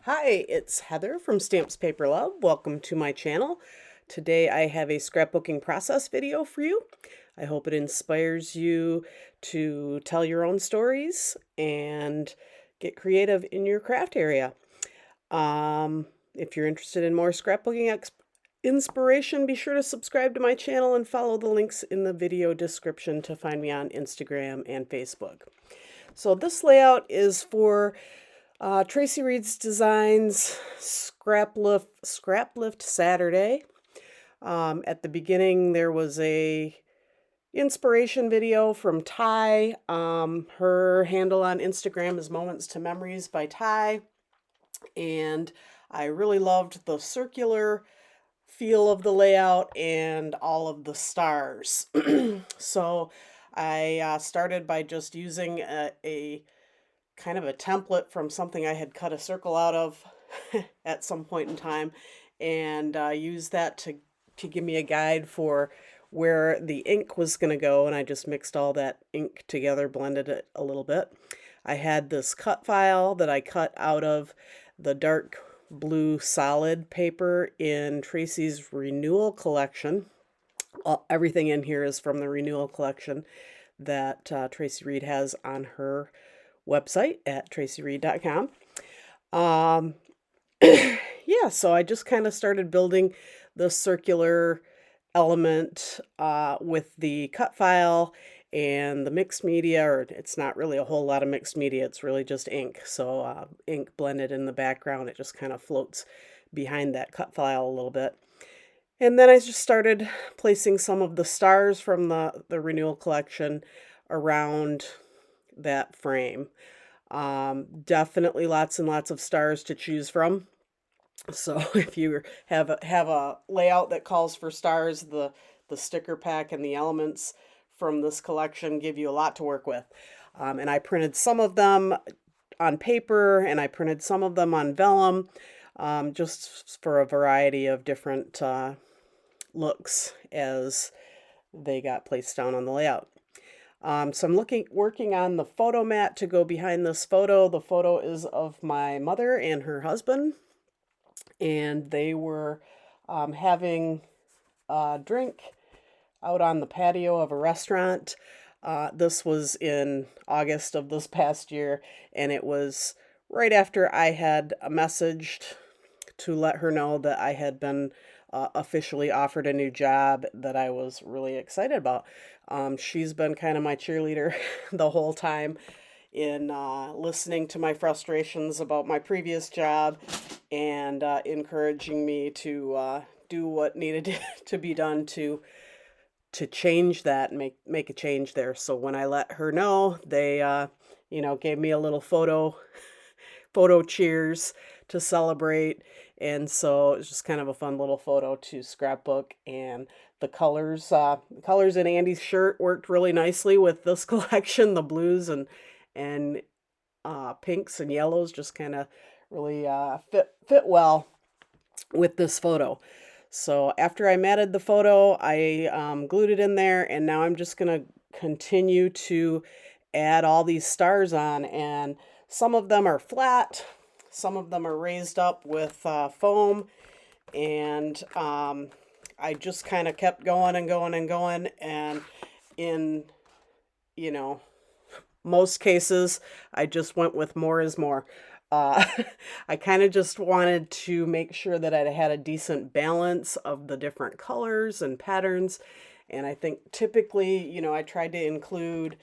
Hi, it's Heather from Stamps Paper Love. Welcome to my channel. Today I have a scrapbooking process video for you. I hope it inspires you to tell your own stories and get creative in your craft area. If you're interested in more scrapbooking inspiration, be sure to subscribe to my channel and follow the links in the video description to find me on Instagram and Facebook. So this layout is for Traci Reed's Designs Scraplift Saturday. At the beginning, there was a inspiration video from Ty. Her handle on Instagram is Moments to Memories by Ty. And I really loved the circular feel of the layout and all of the stars. So I started by just using a kind of a template from something I had cut a circle out of at some point in time, and used that to give me a guide for where the ink was going to go, and I just mixed all that ink together, blended it a little bit. I had this cut file that I cut out of the dark blue solid paper in Traci's Renewal collection. Everything in here is from the Renewal collection that Traci Reed has on her website at tracireed.com. Yeah, so I just kind of started building the circular element with the cut file and the mixed media, or it's not really a whole lot of mixed media, it's really just ink. So ink blended in the background, it just kind of floats behind that cut file a little bit. And then I just started placing some of the stars from the Renewal collection around that frame. Definitely lots and lots of stars to choose from. So if you have a layout that calls for stars, the sticker pack and the elements from this collection give you a lot to work with. And I printed some of them on paper, and I printed some of them on vellum, just for a variety of different looks as they got placed down on the layout. So I'm working on the photo mat to go behind this photo. The photo is of my mother and her husband, and they were having a drink out on the patio of a restaurant. This was in August of this past year, and it was right after I had messaged to let her know that I had been officially offered a new job that I was really excited about. She's been kind of my cheerleader the whole time in listening to my frustrations about my previous job and encouraging me to do what needed to be done to change that and make a change there. So when I let her know, they gave me a little photo cheers to celebrate. And so it's just kind of a fun little photo to scrapbook, and the colors in Andy's shirt worked really nicely with this collection. The blues and pinks and yellows just kind of really fit well with this photo. So after I matted the photo, I glued it in there, and now I'm just gonna continue to add all these stars on, and some of them are flat, some of them are raised up with foam, and I just kind of kept going and going and going, and in, most cases, I just went with more is more. I kind of just wanted to make sure that I had a decent balance of the different colors and patterns, and I think typically, I tried to include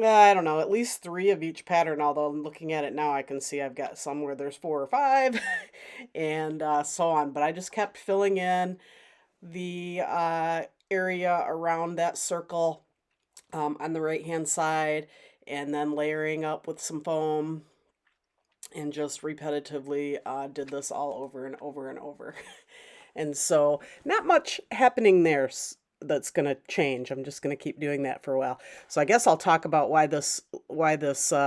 I don't know, at least 3 of each pattern, although looking at it now, I can see I've got some where there's 4 or 5, and so on. But I just kept filling in the area around that circle on the right-hand side, and then layering up with some foam, and just repetitively did this all over and over and over. And so not much happening there that's going to change. I'm just going to keep doing that for a while. So I guess I'll talk about why this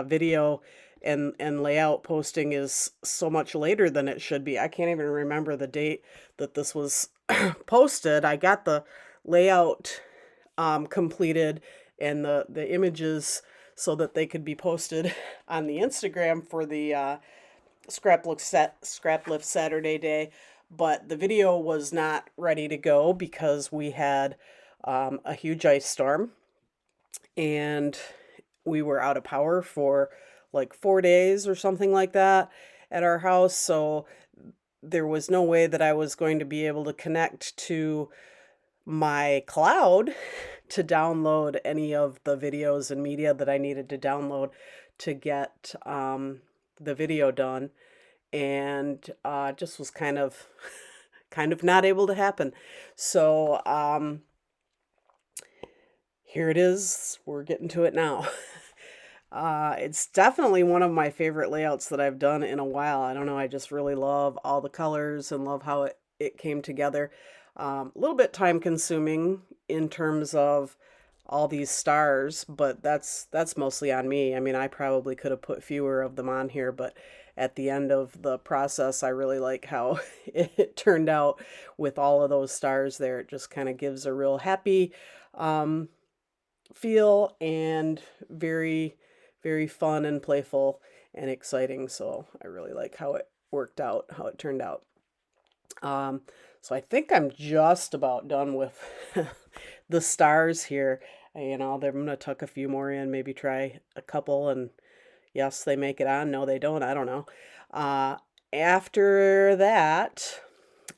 video and layout posting is so much later than it should be. I can't even remember the date that this was posted. I got the layout completed and the images so that they could be posted on the Instagram for the Scraplift Saturday day, but the video was not ready to go because we had a huge ice storm and we were out of power for like 4 days or something like that at our house. So there was no way that I was going to be able to connect to my cloud to download any of the videos and media that I needed to download to get the video done, and just was kind of kind of not able to happen. So here it is. We're getting to it now. It's definitely one of my favorite layouts that I've done in a while. I don't know, I just really love all the colors and love how it came together. A little bit time consuming in terms of all these stars, but that's mostly on me. I mean, I probably could have put fewer of them on here, but at the end of the process, I really like how it turned out with all of those stars there. It just kind of gives a real happy feel, and very, very fun and playful and exciting. So I really like how it worked out, how it turned out. So I think I'm just about done with the stars here. You know, I'm going to tuck a few more in, maybe try a couple, and yes, they make it on. No, they don't. I don't know. After that,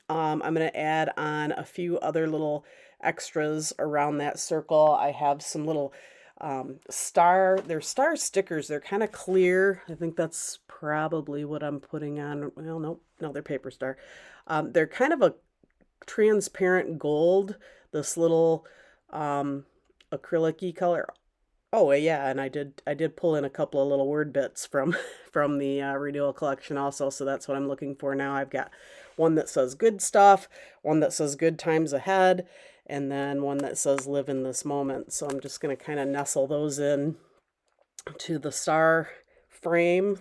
I'm going to add on a few other little extras around that circle. I have some little they're star stickers. They're kind of clear. I think that's probably what I'm putting on. Well, no, they're paper star. They're kind of a transparent gold, this little acrylic-y color. Oh yeah, and I did pull in a couple of little word bits from from the renewal collection also, so that's what I'm looking for now. I've got one that says good stuff, one that says good times ahead, and then one that says live in this moment. So I'm just going to kind of nestle those in to the star frame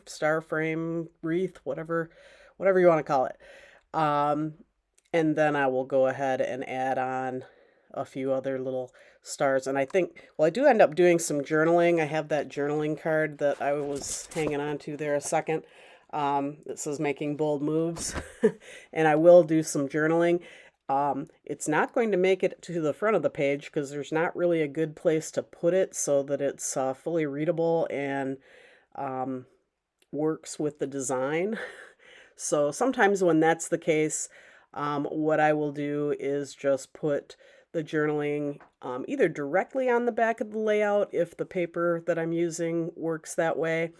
wreath, whatever you want to call it. And then I will go ahead and add on a few other little stars. And I think, well, I do end up doing some journaling. I have that journaling card that I was hanging on to there a second. It says making bold moves. And I will do some journaling. It's not going to make it to the front of the page because there's not really a good place to put it so that it's fully readable and works with the design. So sometimes when that's the case, what I will do is just put the journaling either directly on the back of the layout if the paper that I'm using works that way,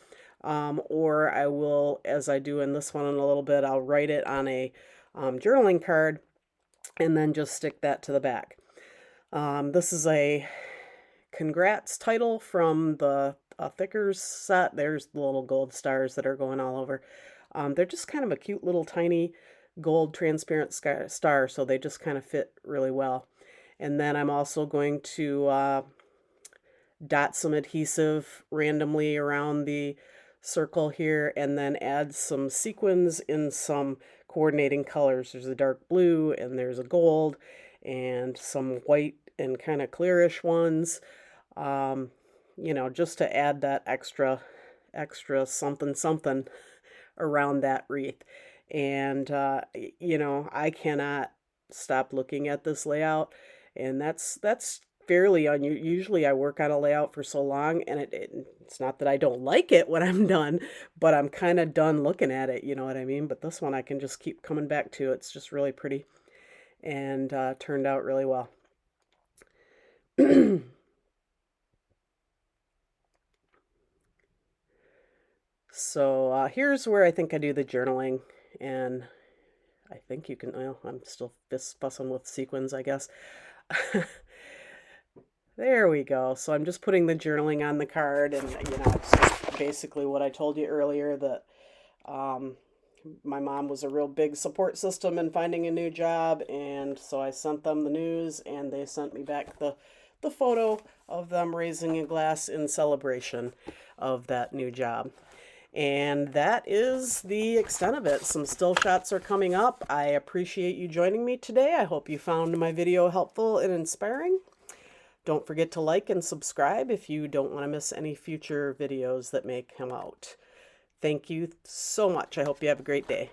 or I will, as I do in this one in a little bit, I'll write it on a journaling card and then just stick that to the back. This is a congrats title from the Thickers set. There's the little gold stars that are going all over. They're just kind of a cute little tiny gold transparent star, so they just kind of fit really well. And then I'm also going to dot some adhesive randomly around the circle here, and then add some sequins in some coordinating colors. There's a dark blue, and there's a gold, and some white and kind of clearish ones, you know, just to add that extra something around that wreath. And you know, I cannot stop looking at this layout, and that's fairly unusual. Usually I work on a layout for so long, and it's not that I don't like it when I'm done, but I'm kind of done looking at it, you know what I mean? But this one I can just keep coming back to. It's just really pretty, and turned out really well. So here's where I think I do the journaling, and I think you can, well, I'm still fussing with sequins, I guess. There we go. So I'm just putting the journaling on the card, and you know, it's just basically what I told you earlier, that my mom was a real big support system in finding a new job, and so I sent them the news, and they sent me back the photo of them raising a glass in celebration of that new job. And that is the extent of it. Some still shots are coming up. I appreciate you joining me today. I hope you found my video helpful and inspiring. Don't forget to like and subscribe if you don't want to miss any future videos that may come out. Thank you so much. I hope you have a great day.